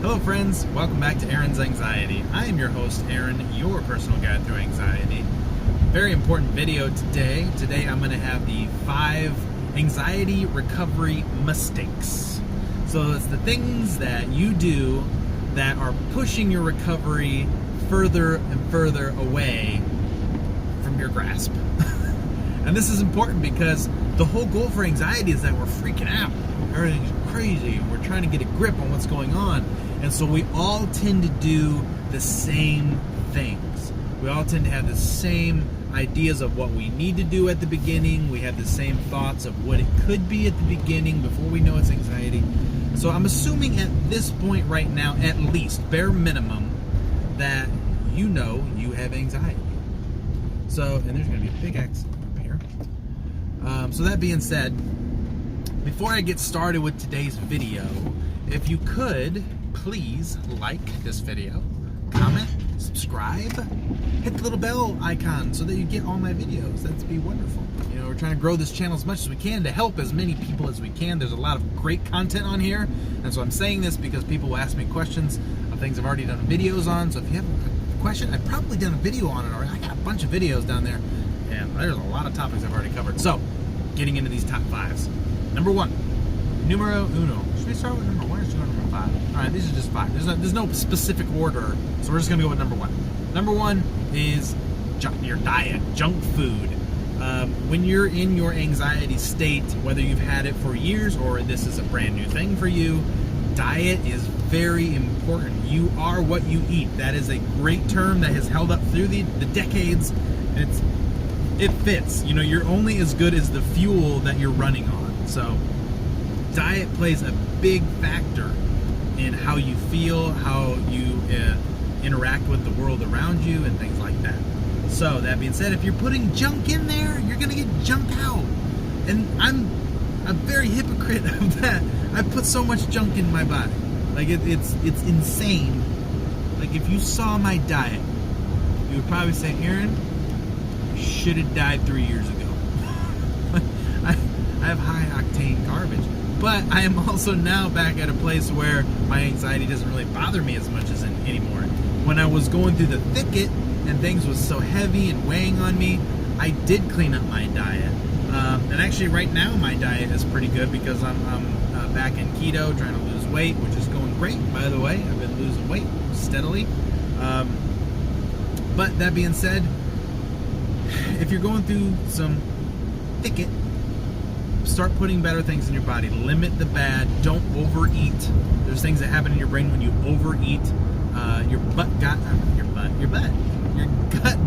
Hello friends, welcome back to Aaron's Anxiety. I am your host, Aaron, your personal guide through anxiety. Very important video today. Today I'm going to have the 5 anxiety recovery mistakes. So it's the things that you do that are pushing your recovery further and further away from your grasp. And this is important because the whole goal for anxiety is that we're freaking out. Everything's crazy and we're trying to get a grip on what's going on. And so we all tend to do the same things. We all tend to have the same ideas of what we need to do at the beginning. We have the same thoughts of what it could be at the beginning before we know it's anxiety. So I'm assuming at this point right now, at least, bare minimum, that you know you have anxiety. So, and there's going to be a big X up here. So that being said, before I get started with today's video, if you could, please like this video, comment, subscribe, hit the little bell icon so that you get all my videos. That'd be wonderful. You know, we're trying to grow this channel as much as we can to help as many people as we can. There's a lot of great content on here, and so I'm saying this because people will ask me questions of things I've already done videos on. So if you have a question, I've probably done a video on it already. I got a bunch of videos down there, and there's a lot of topics I've already covered. So, getting into these top 5s. Number 1, numero uno. Should we start with number 1 or should we go with number 5? All right, these are just 5. There's no specific order, so we're just gonna go with number 1. Number 1 is your diet, junk food. When you're in your anxiety state, whether you've had it for years or this is a brand new thing for you, diet is very important. You are what you eat. That is a great term that has held up through the decades. It fits. You know, you're only as good as the fuel that you're running on. So diet plays a big factor in how you feel, how you interact with the world around you, and things like that. So that being said, if you're putting junk in there, you're gonna get junk out. And I'm a very hypocrite of that. I put so much junk in my body. Like it's insane. Like if you saw my diet, you would probably say, Aaron, you should have died 3 years ago. I have high octane garbage. But I am also now back at a place where my anxiety doesn't really bother me as much as anymore. When I was going through the thicket and things was so heavy and weighing on me, I did clean up my diet. And actually right now my diet is pretty good because I'm back in keto, trying to lose weight, which is going great, by the way. I've been losing weight steadily. But that being said, if you're going through some thicket, start putting better things in your body. Limit the bad. Don't overeat. There's things that happen in your brain when you overeat. Your gut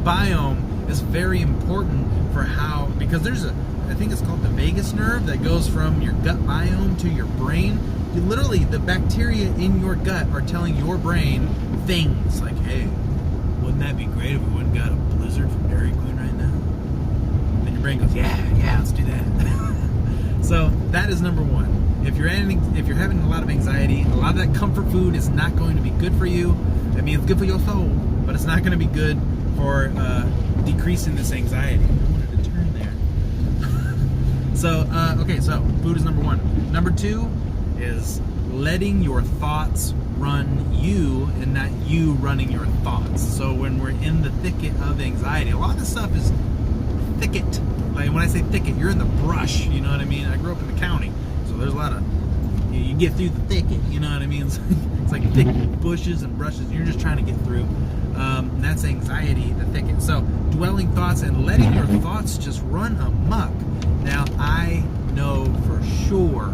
biome is very important for how, because there's I think it's called the vagus nerve that goes from your gut biome to your brain. Literally, the bacteria in your gut are telling your brain things like, hey, wouldn't that be great if we wouldn't got a blizzard from Dairy Queen right now? And then your brain goes, yeah, let's do that. So that is number 1. If you're having a lot of anxiety, a lot of that comfort food is not going to be good for you. I mean, it's good for your soul, but it's not going to be good for decreasing this anxiety. I wanted to turn there. So, okay, so food is number 1. Number 2 is letting your thoughts run you and not you running your thoughts. So when we're in the thicket of anxiety, a lot of this stuff is thicket. Like when I say thicket, you're in the brush, you know what I mean? I grew up in the county, so there's a lot of, you get through the thicket, you know what I mean? It's like thick bushes and brushes, and you're just trying to get through. And that's anxiety, the thicket. So dwelling thoughts and letting your thoughts just run amok. Now, I know for sure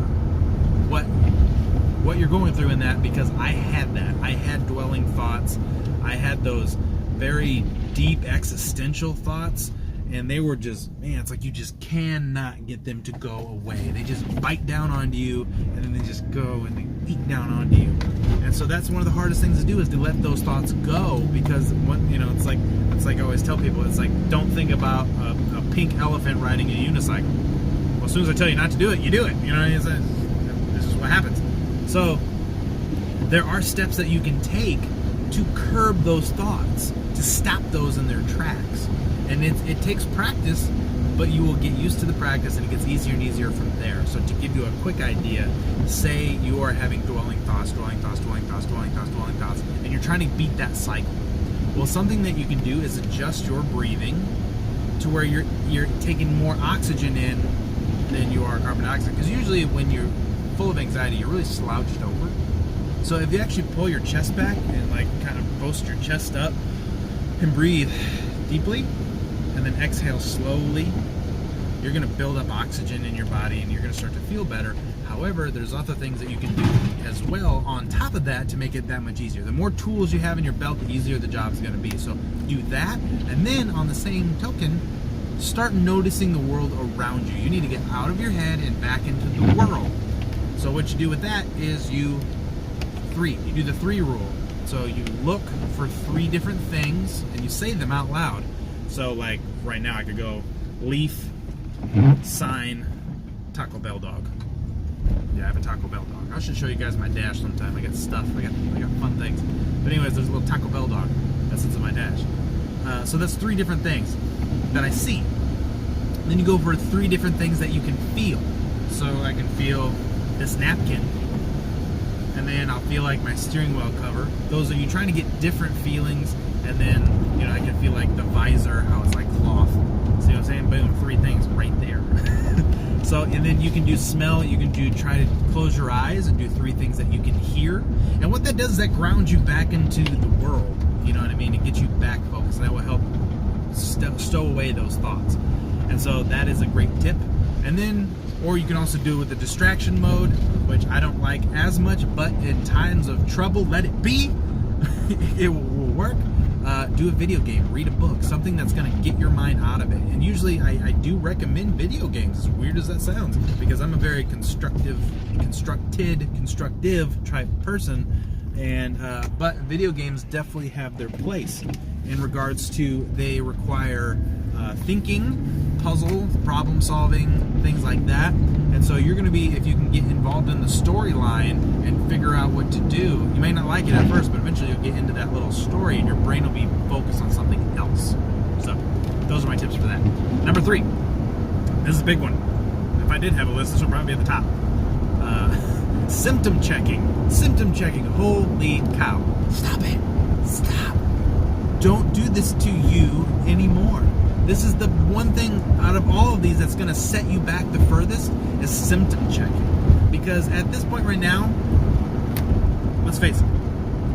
what you're going through in that, because I had that. I had dwelling thoughts. I had those very deep existential thoughts, and they were just, man, it's like you just cannot get them to go away. They just bite down onto you, and then they just go and they eat down onto you. And so that's one of the hardest things to do, is to let those thoughts go, because it's like I always tell people, it's like, don't think about a pink elephant riding a unicycle. Well, as soon as I tell you not to do it, you do it. You know, this is what happens. So there are steps that you can take to curb those thoughts, to stop those in their tracks. And it takes practice but you will get used to the practice and it gets easier and easier from there. So to give you a quick idea, say you are having dwelling thoughts, and you're trying to beat that cycle. Well, something that you can do is adjust your breathing to where you're taking more oxygen in than you are carbon dioxide. Because usually when you're full of anxiety, you're really slouched over. So if you actually pull your chest back and like kind of boast your chest up and breathe deeply and then exhale slowly, you're going to build up oxygen in your body and you're going to start to feel better. However, there's other things that you can do as well on top of that to make it that much easier. The more tools you have in your belt, the easier the job is going to be. So do that, and then on the same token, start noticing the world around you. You need to get out of your head and back into the world. So what you do with that is you do the 3 rule. So you look for 3 different things and you say them out loud. So like right now I could go leaf, sign, Taco Bell dog. Yeah, I have a Taco Bell dog. I should show you guys my dash sometime. I got stuff. I got fun things. But anyways, there's a little Taco Bell dog that sits in my dash. So that's 3 different things that I see. Then you go for 3 different things that you can feel. So I can feel this napkin, and then I'll feel like my steering wheel cover. Those are you trying to get different feelings, and then I can feel like the visor, how it's like cloth. See what I'm saying? Boom, 3 things right there. So, and then you can do smell, you can try to close your eyes and do 3 things that you can hear. And what that does is that grounds you back into the world. You know what I mean? It gets you back focused. That will help stow away those thoughts. And so that is a great tip. And then, or you can also do it with the distraction mode, which I don't like as much, but in times of trouble, let it be. It will work. Do a video game, read a book, something that's going to get your mind out of it. And usually I do recommend video games, as weird as that sounds, because I'm a very constructive type person. And but video games definitely have their place in regards to they require thinking, puzzle, problem solving, things like that. And so you're going to be, if you can get involved in the storyline and figure out what to do, you may not like it at first, but eventually you'll get into that little story and your brain will be focused on something else. So those are my tips for that. Number 3, this is a big one. If I did have a list, this would probably be at the top. Symptom checking. Symptom checking. Holy cow. Stop it. Stop. Don't do this to you anymore. This is the one thing out of all of these that's going to set you back the furthest is symptom checking. Because at this point right now, let's face it,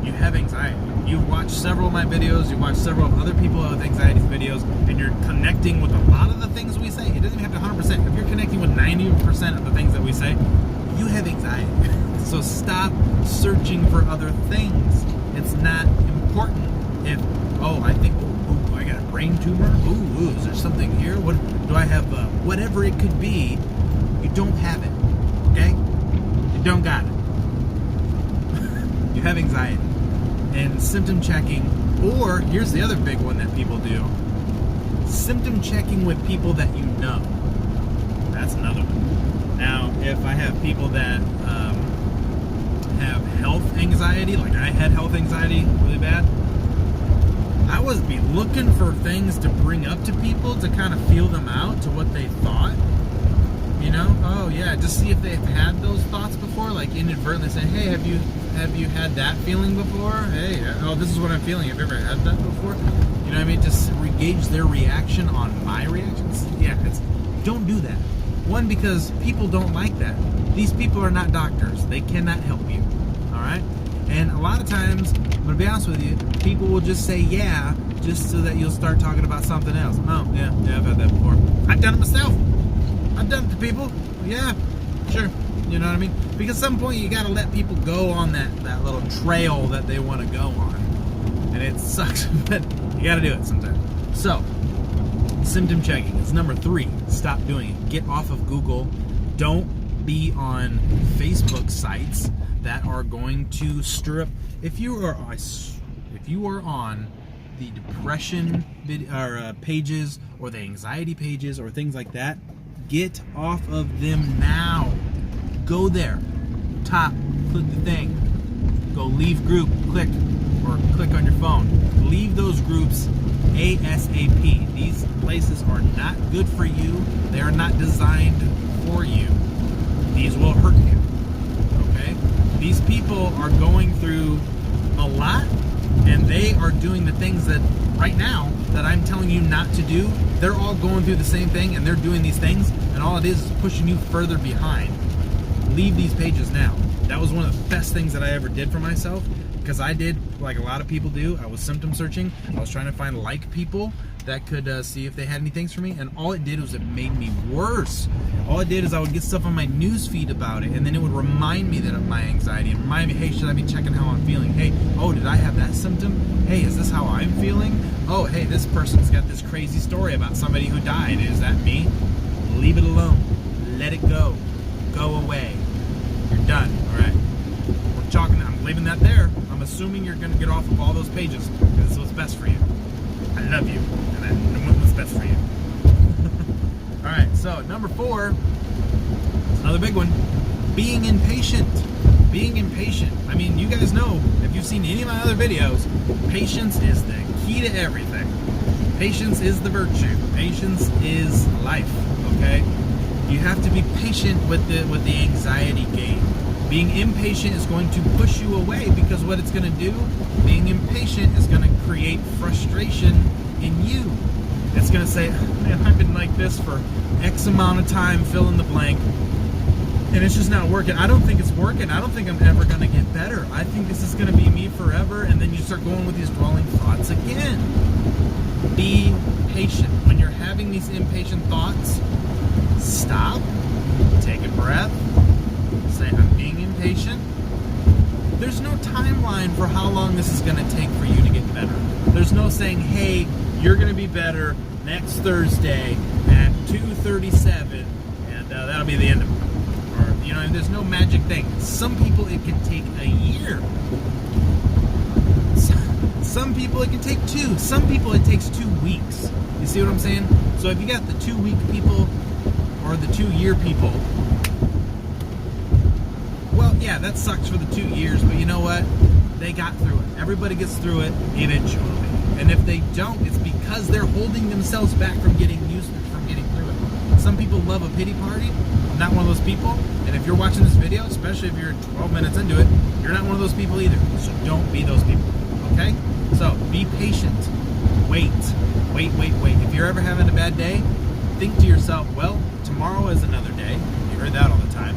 you have anxiety. You've watched several of my videos, you've watched several of other people with anxiety videos, and you're connecting with a lot of the things we say. It doesn't even have to 100%. If you're connecting with 90% of the things that we say, you have anxiety. So stop searching for other things. It's not important. If, I think, I got a brain tumor? Ooh, is there something here? What do I have? Whatever it could be, you don't have it. Okay? You don't got it. You have anxiety. And symptom checking, or here's the other big one that people do: symptom checking with people that you know. That's another one. Now, if I have people that have health anxiety, like I had health anxiety really bad, I would be looking for things to bring up to people to kind of feel them out to what they thought. Oh yeah, just see if they've had those thoughts before, like inadvertently saying, hey, have you had that feeling before? Hey, this is what I'm feeling. Have you ever had that before? You know what I mean? Just gauge their reaction on my reactions. Yeah, don't do that. One, because people don't like that. These people are not doctors. They cannot help you. All right? And a lot of times, I'm going to be honest with you, people will just say yeah, just so that you'll start talking about something else. Oh, yeah, I've had that before. I've done it myself. I've done it to people. Yeah, sure. You know what I mean? Because at some point, you got to let people go on that little trail that they want to go on. And it sucks, but you got to do it sometimes. So, symptom checking is number 3. Stop doing it. Get off of Google. Don't be on Facebook sites that are going to stir up. If you are on the depression pages or the anxiety pages or things like that, get off of them now. Go there, top, click the thing, go leave group, click, or or click on your phone. Leave those groups ASAP. These places are not good for you. They are not designed for you. These will hurt you. Okay? These people are going through a lot, and they are doing the things that right now that I'm telling you not to do. They're all going through the same thing, and they're doing these things, and all it is pushing you further behind. Leave these pages now. That was one of the best things that I ever did for myself, because I did like a lot of people do. I was symptom searching. I was trying to find like people that could see if they had any things for me, and all it did was it made me worse. All it did is I would get stuff on my news feed about it, and then it would remind me that of my anxiety, and remind me, hey, should I be checking how I'm feeling? Hey, oh, did I have that symptom? Hey, is this how I'm feeling? Oh, hey, this person's got this crazy story about somebody who died. Is that me? Leave it alone. Let it go. Go away. You're done. All right. We're chalking. I'm leaving that there. I'm assuming you're going to get off of all those pages because it's what's best for you. I love you, and I know what's best for you. All right, so number 4, it's another big one, being impatient. Being impatient. I mean, you guys know, if you've seen any of my other videos, patience is the key to everything. Patience is the virtue. Patience is life, okay? You have to be patient with the anxiety game. Being impatient is going to push you away, because what it's going to do, being impatient is going to create frustration in you. It's going to say, man, I've been like this for X amount of time, fill in the blank, and it's just not working. I don't think it's working. I don't think I'm ever going to get better. I think this is going to be me forever, and then you start going with these dwelling thoughts again. Be patient. When you're having these impatient thoughts, stop, take a breath, say, I'm being impatient. There's no timeline for how long this is going to take for you to get better. There's no saying, hey, you're going to be better next Thursday at 2:37, and that'll be the end of it. Or, you know, there's no magic thing. Some people, it can take a year. Some people, it can take 2. Some people, it takes 2 weeks. You see what I'm saying? So if you got the 2-week people or the 2-year people, well, yeah, that sucks for the 2 years, but you know what? They got through it. Everybody gets through it eventually. And if they don't, it's because they're holding themselves back from getting through it. Some people love a pity party. I'm not one of those people. And if you're watching this video, especially if you're 12 minutes into it, you're not one of those people either. So don't be those people. Okay? So be patient. Wait. If you're ever having a bad day, think to yourself, well, tomorrow is another day. You heard that all the time.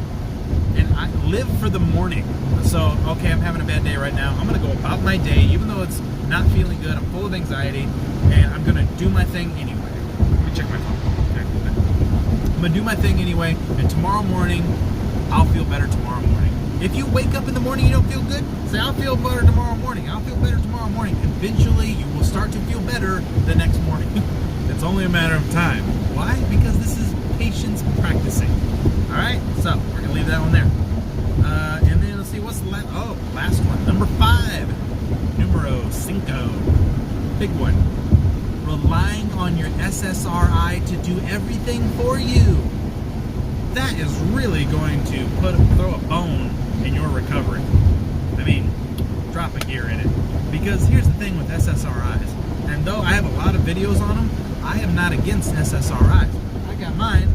And I live for the morning. So, okay, I'm having a bad day right now. I'm going to go about my day, even though it's not feeling good. I'm full of anxiety, and I'm going to do my thing anyway. Let me check my phone. Okay. I'm going to do my thing anyway, and tomorrow morning, I'll feel better tomorrow morning. If you wake up in the morning, you don't feel good, say, I'll feel better tomorrow morning. I'll feel better tomorrow morning. Eventually, you will start to feel better the next morning. It's only a matter of time. Why? Because this is patience practicing. All right, so we're going to leave that one there. And then let's see, what's the last one. Number 5. Numero 5. Big one. Relying on your SSRI to do everything for you. That is really going to throw a bone in your recovery. I mean, drop a gear in it. Because here's the thing with SSRIs. And though I have a lot of videos on them, I am not against SSRIs. I got mine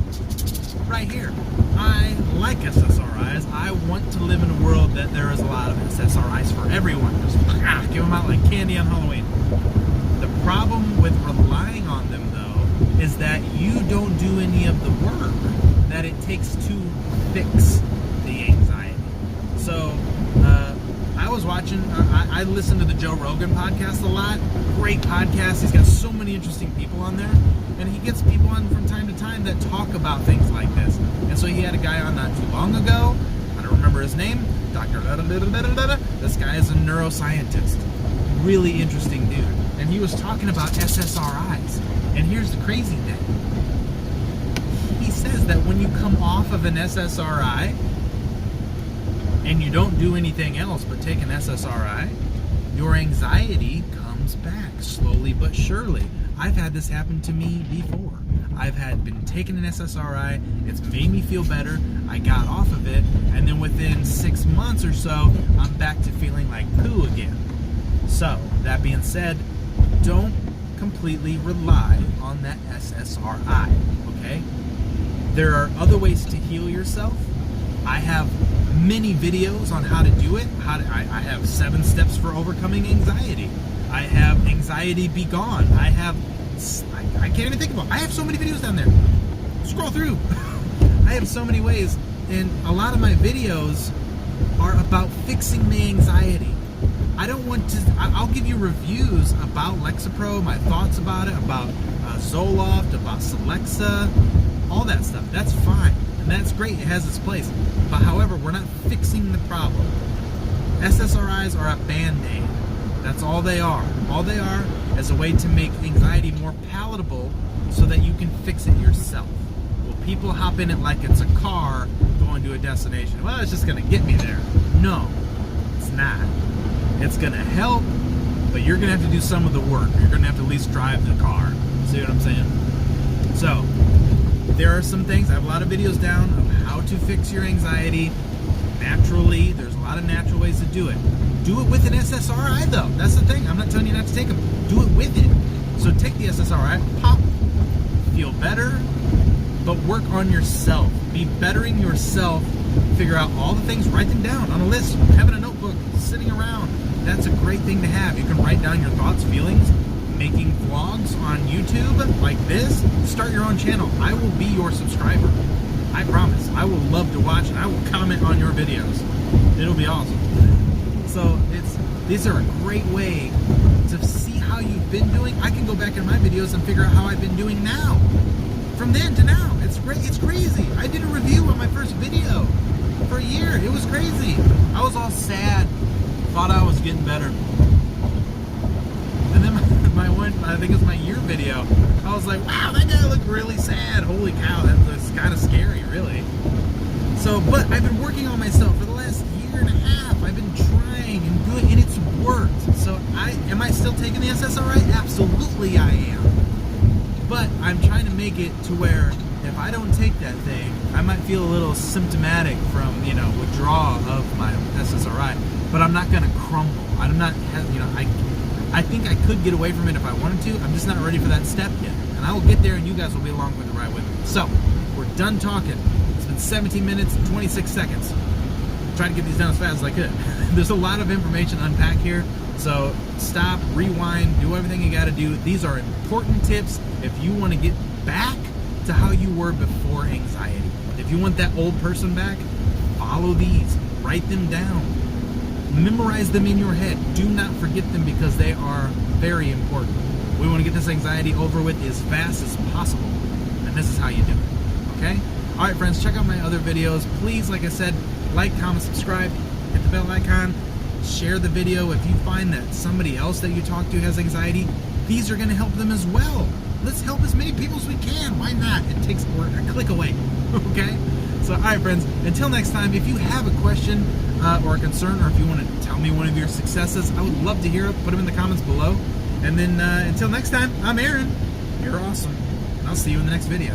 right here. I like SSRIs. I want to live in a world that there is a lot of SSRIs for everyone. Just give them out like candy on Halloween. The problem with relying on them, though, is that you don't do any of the work that it takes to fix the anxiety. So, I was watching, I listen to the Joe Rogan podcast a lot. Great podcast. He's got so many interesting people on there. And he gets people on from time to time that talk about things like this. And so he had a guy on not too long ago. I don't remember his name. Dr. This guy is a neuroscientist. Really interesting dude. And he was talking about SSRIs. And here's the crazy thing. He says that when you come off of an SSRI and you don't do anything else but take an SSRI, your anxiety comes back slowly but surely. I've had this happen to me before. I've been taking an SSRI, it's made me feel better, I got off of it, and then within 6 months or so, I'm back to feeling like poo again. So, that being said, don't completely rely on that SSRI, okay? There are other ways to heal yourself. I have many videos on how to do it. I have 7 steps for overcoming anxiety. I have anxiety be gone. I can't even think about it. I have so many videos down there. Scroll through. I have so many ways, and a lot of my videos are about fixing the anxiety. I don't want to, I'll give you reviews about Lexapro, my thoughts about it, about Zoloft, about Celexa, all that stuff. That's fine, and that's great. It has its place. But however, we're not fixing the problem. SSRIs are a Band-Aid. That's all they are. All they are is a way to make anxiety more palatable so that you can fix it yourself. Well, people hop in it like it's a car going to a destination. Well, it's just going to get me there. No, it's not. It's going to help, but you're going to have to do some of the work. You're going to have to at least drive the car. See what I'm saying? So, there are some things. I have a lot of videos down of how to fix your anxiety naturally. There's a lot of natural ways to do it. Do it with an SSRI, though. That's the thing. I'm not telling you not to take them. Do it with it. So take the SSRI, pop, feel better, but work on yourself. Be bettering yourself. Figure out all the things. Write them down on a list. Having a notebook sitting around. That's a great thing to have. You can write down your thoughts, feelings. Making vlogs on YouTube like this. Start your own channel. I will be your subscriber. I promise. I will love to watch, and I will comment on your videos. It'll be awesome. So these are a great way to see how you've been doing. I can go back in my videos and figure out how I've been doing now. From then to now. It's great. It's crazy. I did a review on my first video for a year. It was crazy. I was all sad. Thought I was getting better. And then my one, I think it was my year video, I was like, wow, that guy looked really sad. Holy cow, that's kind of scary, really. So, but I've been working on myself for the last year and a half. I've been trying and good, and it's worked. So am I still taking the SSRI? Absolutely I am. But I'm trying to make it to where if I don't take that thing, I might feel a little symptomatic from, withdrawal of my SSRI, but I'm not going to crumble. I'm not, I think I could get away from it if I wanted to. I'm just not ready for that step yet. And I will get there, and you guys will be along for the ride with me. So, we're done talking. It's been 17 minutes and 26 seconds. Trying to get these down as fast as I could. There's a lot of information to unpack here. So, stop, rewind, do everything you got to do. These are important tips if you want to get back to how you were before anxiety. If you want that old person back, follow these. Write them down. Memorize them in your head. Do not forget them because they are very important. We want to get this anxiety over with as fast as possible. And this is how you do it. Okay? Alright friends, check out my other videos. Please, like I said, like, comment, subscribe, hit the bell icon, share the video. If you find that somebody else that you talk to has anxiety, these are going to help them as well. Let's help as many people as we can. Why not? It takes a click away. Okay? So, alright friends, until next time, if you have a question or a concern, or if you want to tell me one of your successes, I would love to hear it. Put them in the comments below. And then until next time, I'm Aaron. You're awesome. And I'll see you in the next video.